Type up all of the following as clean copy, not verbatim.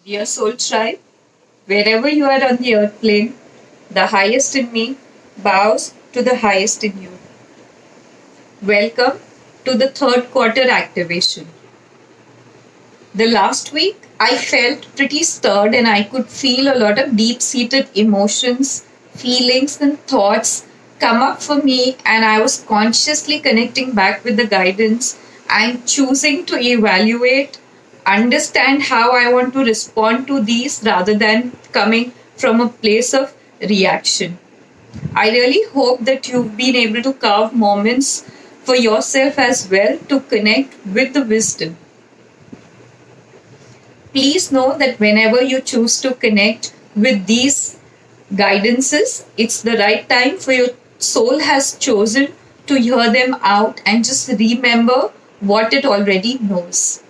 Dear Soul Tribe, wherever you are on the earth plane, the highest in me bows to the highest in you. Welcome to the third quarter activation. The last week, I felt pretty stirred and I could feel a lot of deep seated emotions, feelings, and thoughts come up for me, and I was consciously connecting back with the guidance and choosing to evaluate, understand how I want to respond to these rather than coming from a place of reaction. I really hope that you've been able to carve moments for yourself as well to connect with the wisdom. Please know that whenever you choose to connect with these guidances, it's the right time for your soul has chosen to hear them out and just remember what it already knows.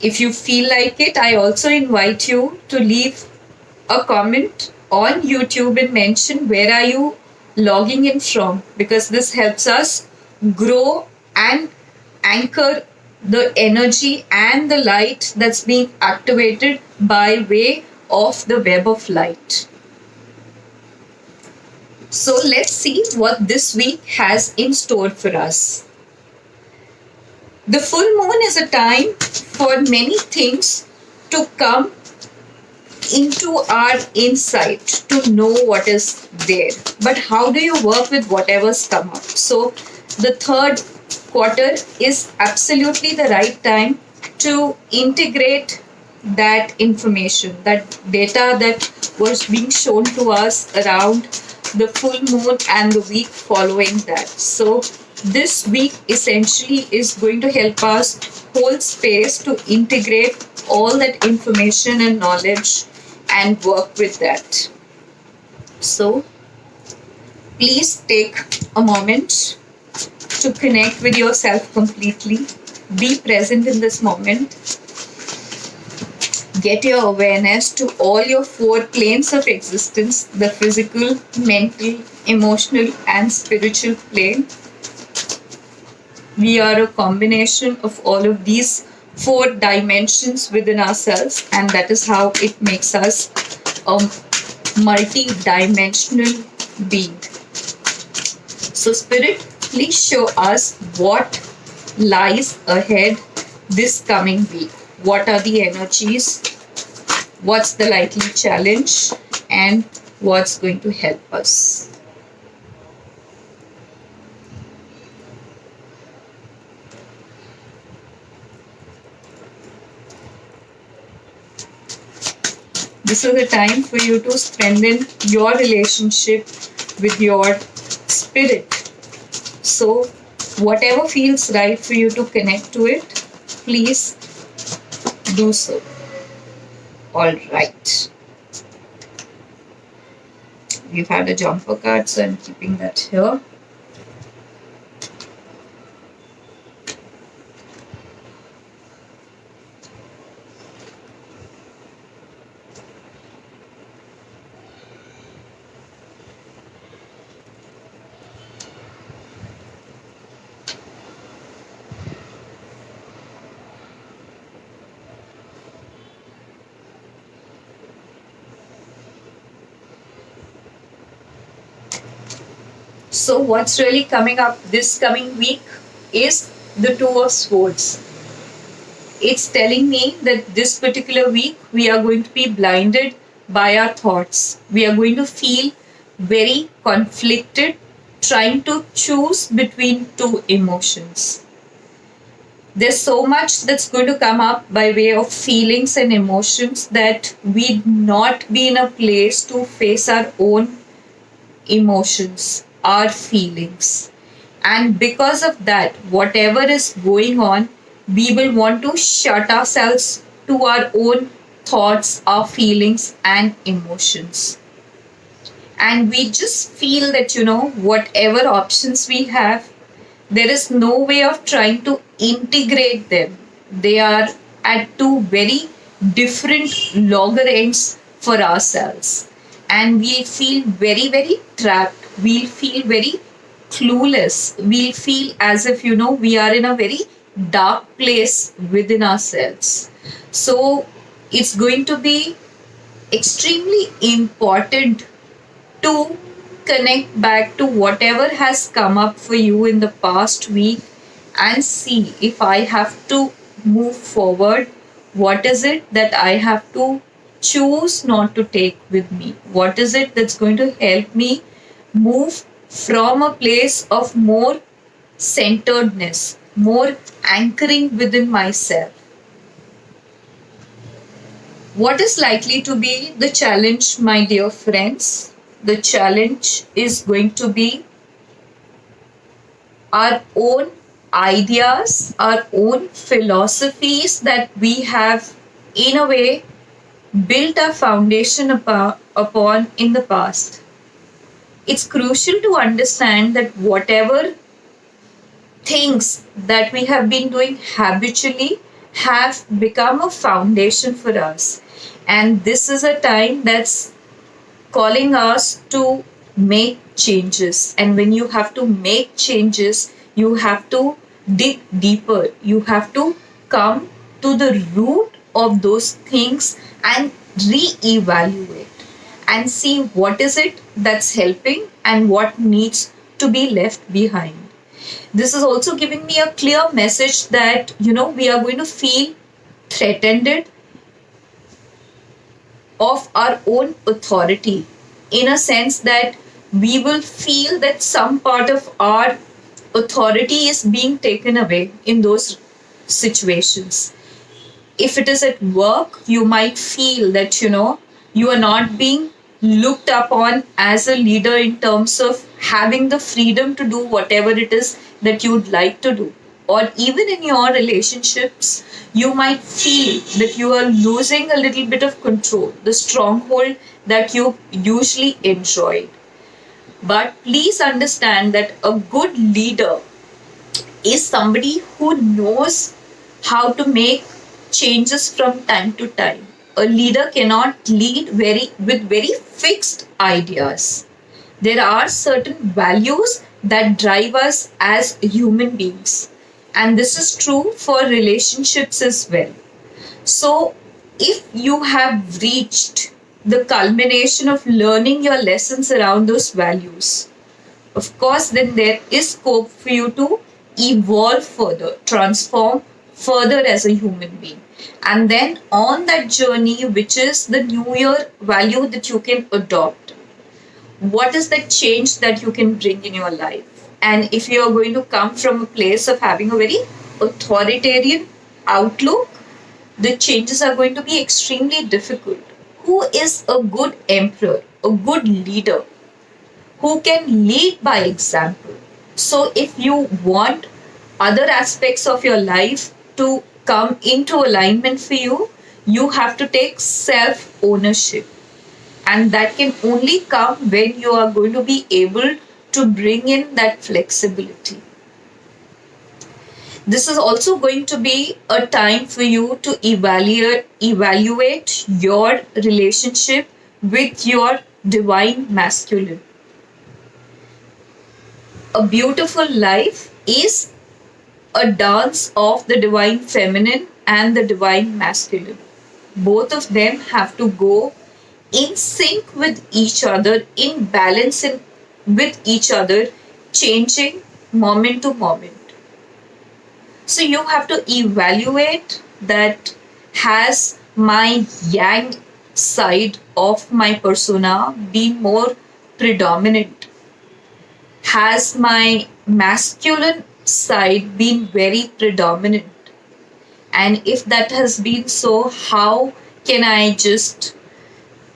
If you feel like it, I also invite you to leave a comment on YouTube and mention where are you logging in from, because this helps us grow and anchor the energy and the light that's being activated by way of the web of light. So let's see what this week has in store for us. The full moon is a time for many things to come into our insight, to know what is there. But how do you work with whatever's come up? So the third quarter is absolutely the right time to integrate that information, that data that was being shown to us around the full moon and the week following that. So this week essentially is going to help us hold space to integrate all that information and knowledge and work with that. So please take a moment to connect with yourself completely. Be present in this moment. Get your awareness to all your four planes of existence: the physical, mental, emotional, and spiritual plane. We are a combination of all of these four dimensions within ourselves, and that is how it makes us a multi-dimensional being. So, Spirit, please show us what lies ahead this coming week. What are the energies? What's the likely challenge? And what's going to help us? This is the time for you to strengthen your relationship with your spirit. So, whatever feels right for you to connect to it, please do so. All right. We've had a jumper card, so I'm keeping that here. So what's really coming up this coming week is the Two of Swords. It's telling me that this particular week we are going to be blinded by our thoughts. We are going to feel very conflicted, trying to choose between two emotions. There's so much that's going to come up by way of feelings and emotions that we'd not be in a place to face our own emotions, our feelings. And because of that, whatever is going on, we will want to shut ourselves to our own thoughts, our feelings, and emotions. And we just feel that, whatever options we have, there is no way of trying to integrate them. They are at two very different logger ends for ourselves. And we'll feel very, very trapped. We'll feel very clueless. We'll feel as if, we are in a very dark place within ourselves. So it's going to be extremely important to connect back to whatever has come up for you in the past week and see if I have to move forward. What is it that I have to choose not to take with me? What is it that's going to help me move from a place of more centeredness, more anchoring within myself? What is likely to be the challenge, my dear friends? The challenge is going to be our own ideas, our own philosophies that we have, in a way, built our foundation upon in the past. It's crucial to understand that whatever things that we have been doing habitually have become a foundation for us. And this is a time that's calling us to make changes. And when you have to make changes, you have to dig deeper. You have to come to the root of those things and re-evaluate and see what is it that's helping and what needs to be left behind. This is also giving me a clear message that, we are going to feel threatened of our own authority, in a sense that we will feel that some part of our authority is being taken away in those situations. If it is at work, you might feel that, you are not being looked upon as a leader in terms of having the freedom to do whatever it is that you'd like to do. Or even in your relationships, you might feel that you are losing a little bit of control, the stronghold that you usually enjoyed. But please understand that a good leader is somebody who knows how to make changes from time to time. A leader cannot lead with very fixed ideas. There are certain values that drive us as human beings, and this is true for relationships as well. So, if you have reached the culmination of learning your lessons around those values, of course, then there is scope for you to evolve further, transform further as a human being. And then on that journey, which is the new year value that you can adopt, what is the change that you can bring in your life? And if you are going to come from a place of having a very authoritarian outlook, the changes are going to be extremely difficult. Who is a good emperor, a good leader, who can lead by example? So, if you want other aspects of your life to come into alignment for you, you have to take self ownership. And that can only come when you are going to be able to bring in that flexibility. This is also going to be a time for you to evaluate your relationship with your divine masculine. A beautiful life is a dance of the divine feminine and the divine masculine. Both of them have to go in sync with each other, in balance with each other, changing moment to moment. So you have to evaluate that, has my yang side of my persona been more predominant? Has my masculine side been very predominant? And if that has been so, how can I just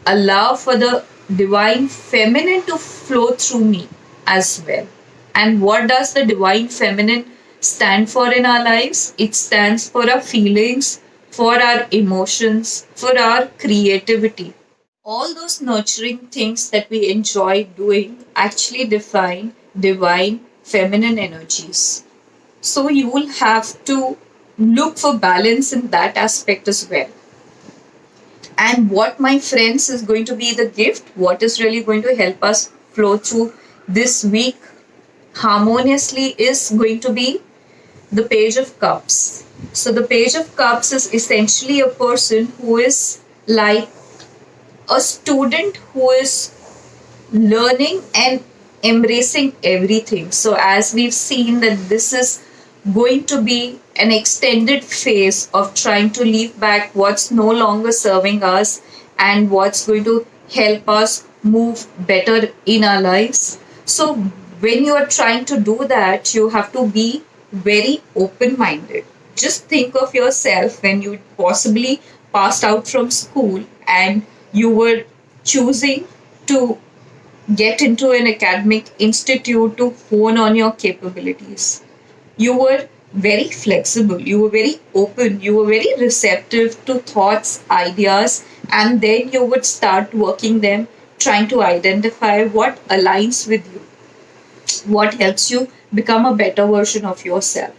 allow for the divine feminine to flow through me as well? And what does the divine feminine stand for in our lives? It stands for our feelings, for our emotions, for our creativity. All those nurturing things that we enjoy doing actually define divine feminine energies. So you will have to look for balance in that aspect as well. And what, my friends, is going to be the gift? What is really going to help us flow through this week harmoniously is going to be the Page of Cups. So, the Page of Cups is essentially a person who is like a student who is learning and embracing everything. So, as we've seen, that this is going to be an extended phase of trying to leave back what's no longer serving us and what's going to help us move better in our lives. So, when you are trying to do that, you have to be very open minded. Just think of yourself when you possibly passed out from school and you were choosing to get into an academic institute to hone on your capabilities. You were very flexible, you were very open, you were very receptive to thoughts, ideas, and then you would start working them, trying to identify what aligns with you, what helps you become a better version of yourself.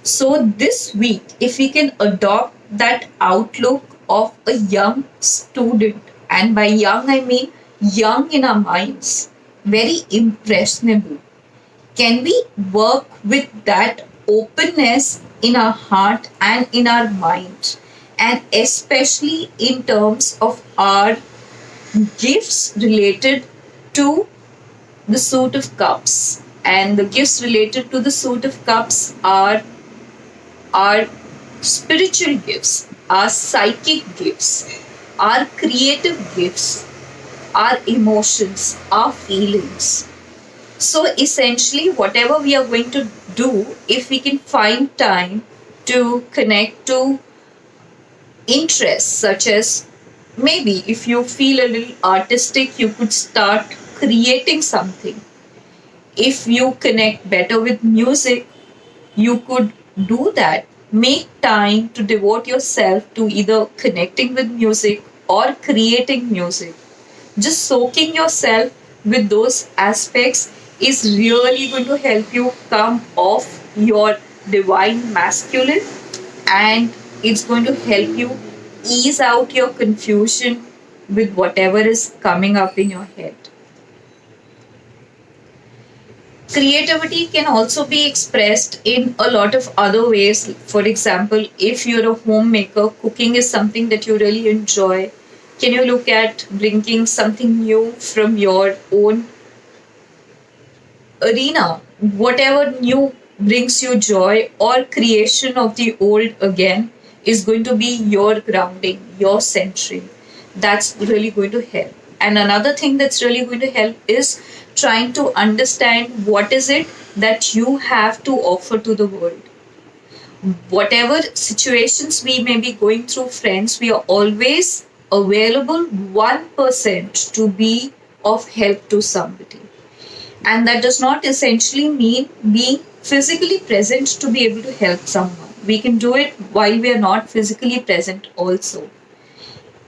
So, this week, if we can adopt that outlook of a young student, and by young I mean young in our minds, very impressionable, can we work with that openness in our heart and in our mind, and especially in terms of our gifts related to the suit of cups? And the gifts related to the suit of cups are our spiritual gifts, our psychic gifts, our creative gifts, our emotions, our feelings. So essentially, whatever we are going to do, if we can find time to connect to interests, such as maybe if you feel a little artistic, you could start creating something. If you connect better with music, you could do that. Make time to devote yourself to either connecting with music or creating music. Just soaking yourself with those aspects is really going to help you come off your divine masculine, and it's going to help you ease out your confusion with whatever is coming up in your head. Creativity can also be expressed in a lot of other ways. For example, if you're a homemaker, cooking is something that you really enjoy. Can you look at bringing something new from your own arena? Whatever new brings you joy, or creation of the old again, is going to be your grounding, your centering. That's really going to help. And another thing that's really going to help is trying to understand what is it that you have to offer to the world. Whatever situations we may be going through, friends, we are always available 1% to be of help to somebody. And that does not essentially mean being physically present to be able to help someone. We can do it while we are not physically present also.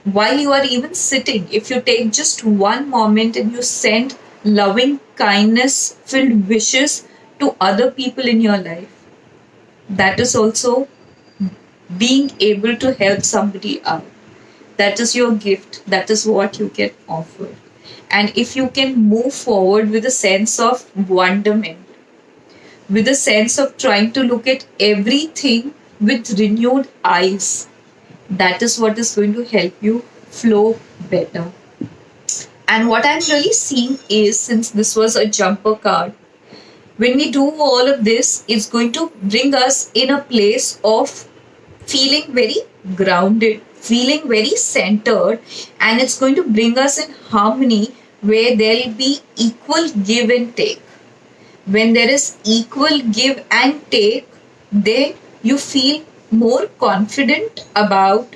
While you are even sitting, if you take just one moment and you send loving kindness filled wishes to other people in your life, that is also being able to help somebody out. That is your gift. That is what you can offer. And if you can move forward with a sense of wonderment, with a sense of trying to look at everything with renewed eyes, that is what is going to help you flow better. And what I'm really seeing is, since this was a jumper card, when we do all of this, it's going to bring us in a place of feeling very grounded, feeling very centered, and it's going to bring us in harmony where there'll be equal give and take. When there is equal give and take, then you feel more confident about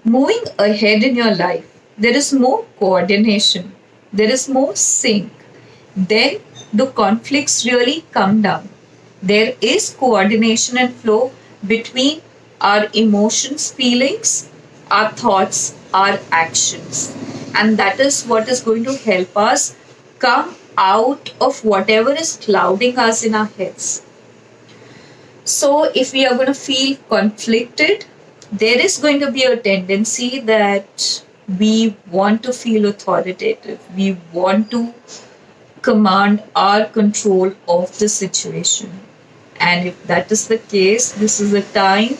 moving ahead in your life. There is more coordination, there is more sync. Then the conflicts really come down. There is coordination and flow between our emotions, feelings, our thoughts, our actions. And that is what is going to help us come out of whatever is clouding us in our heads. So, if we are going to feel conflicted, there is going to be a tendency that we want to feel authoritative. We want to command our control of the situation. And if that is the case, this is the time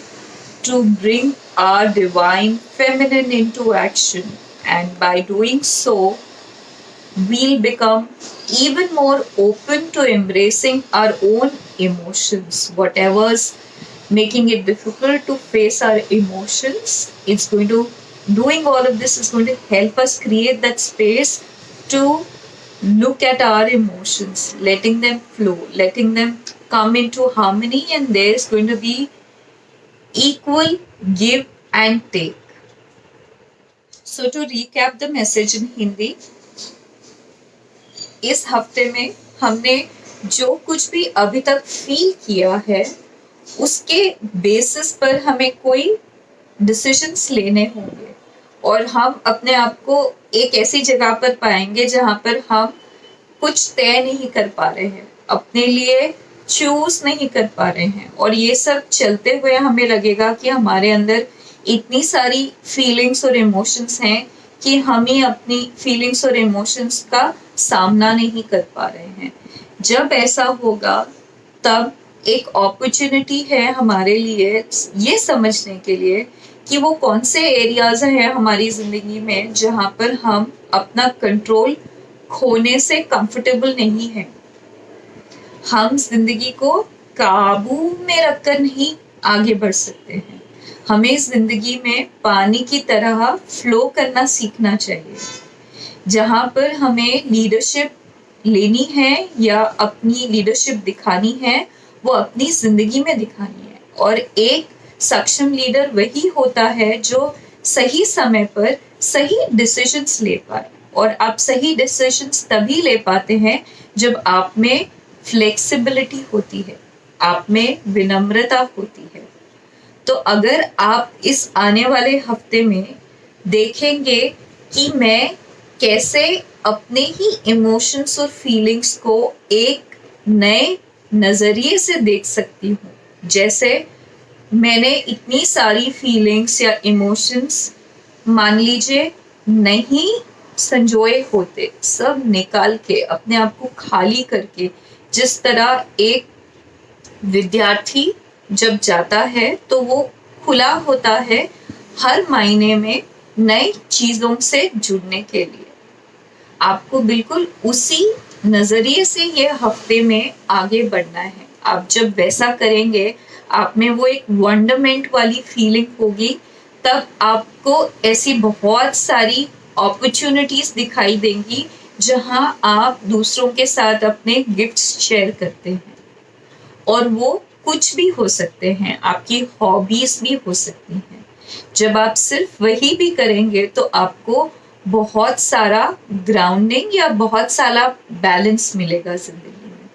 to bring our divine feminine into action. And by doing so, we'll become even more open to embracing our own emotions. Whatever's making it difficult to face our emotions, doing all of this is going to help us create that space to look at our emotions, letting them flow, letting them come into harmony, and there's going to be equal give and take. So to recap the message in Hindi, इस हफ्ते में हमने जो कुछ भी अभी तक feel किया है उसके बेसिस पर हमें कोई डिसीजंस लेने होंगे और हम अपने आप को एक ऐसी जगह पर पाएंगे जहां पर हम कुछ तय नहीं कर पा रहे हैं, अपने लिए चूज नहीं कर पा रहे हैं, और ये सब चलते हुए हमें लगेगा कि हमारे अंदर इतनी सारी फीलिंग्स और इमोशंस हैं कि हम ही अपनी फीलिंग्स और इमोशंस का सामना नहीं कर पा रहे हैं। जब ऐसा होगा तब एक अपॉर्चुनिटी है हमारे लिए ये समझने के लिए कि वो कौन से एरियाज हैं हमारी जिंदगी में जहां पर हम अपना कंट्रोल खोने से कंफर्टेबल नहीं है। हम जिंदगी को काबू में रखकर नहीं आगे बढ़ सकते हैं। हमें जिंदगी में पानी की तरह फ्लो करना सीखना चाहिए। जहां पर हमें लीडरशिप लेनी है या अपनी लीडरशिप दिखानी है वो अपनी जिंदगी में दिखानी है, और एक सक्षम लीडर वही होता है जो सही समय पर सही डिसीजंस ले पाए, और आप सही डिसीजंस तभी ले पाते हैं जब आप में फ्लेक्सिबिलिटी होती है, आप में विनम्रता होती है। तो अगर आप इस आने वाले हफ्ते में देखेंगे कि मैं कैसे अपने ही इमोशंस और फीलिंग्स को एक नए नजरिए से देख सकती हूँ, जैसे मैंने इतनी सारी फीलिंग्स या इमोशंस मान लीजिए नहीं संजोए होते, सब निकाल के अपने आप को खाली करके, जिस तरह एक विद्यार्थी जब जाता है तो वो खुला होता है हर महीने में नई चीजों से जुड़ने के लिए, आपको बिल्कुल उसी नजरिए से ये हफ्ते में आगे बढ़ना है। आप जब वैसा करेंगे आप में वो एक वंडरमेंट वाली फीलिंग होगी, तब आपको ऐसी बहुत सारी अपॉर्चुनिटीज दिखाई देंगी जहां आप दूसरों के साथ अपने गिफ्ट्स शेयर करते हैं, और वो कुछ भी हो सकते हैं, आपकी हॉबीज भी हो सकती हैं। जब आप सिर्फ वही भी करेंगे तो आपको बहुत सारा ग्राउंडिंग या बहुत सारा बैलेंस मिलेगा जिंदगी में,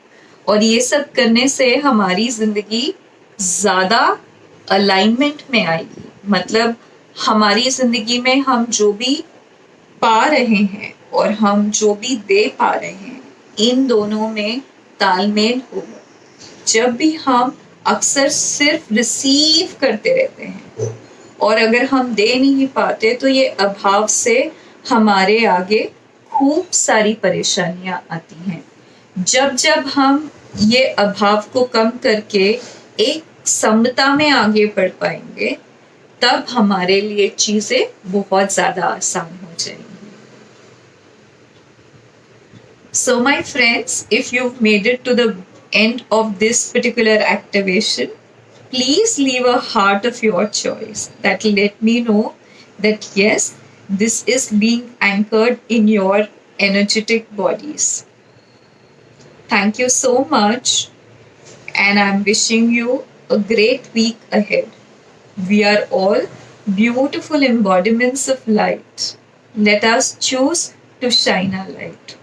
और ये सब करने से हमारी जिंदगी ज्यादा अलाइनमेंट में आएगी। मतलब हमारी जिंदगी में हम जो भी पा रहे हैं और हम जो भी दे पा रहे हैं, इन दोनों में तालमेल होगा। जब भी हम अक्सर सिर्फ रिसीव करते रहते हैं और अगर हम दे नहीं पाते तो ये अभाव से हमारे आगे खूब सारी परेशानियां आती हैं। जब जब हम ये अभाव को कम करके एक समता में आगे बढ़ पाएंगे तब हमारे लिए चीजें बहुत ज्यादा आसान हो जाएंगी। So my friends, if you've made it to the end of this particular activation, please leave a heart of your choice that will let me know that yes, this is being anchored in your energetic bodies. Thank you so much, and I'm wishing you a great week ahead. We are all beautiful embodiments of light. Let us choose to shine our light.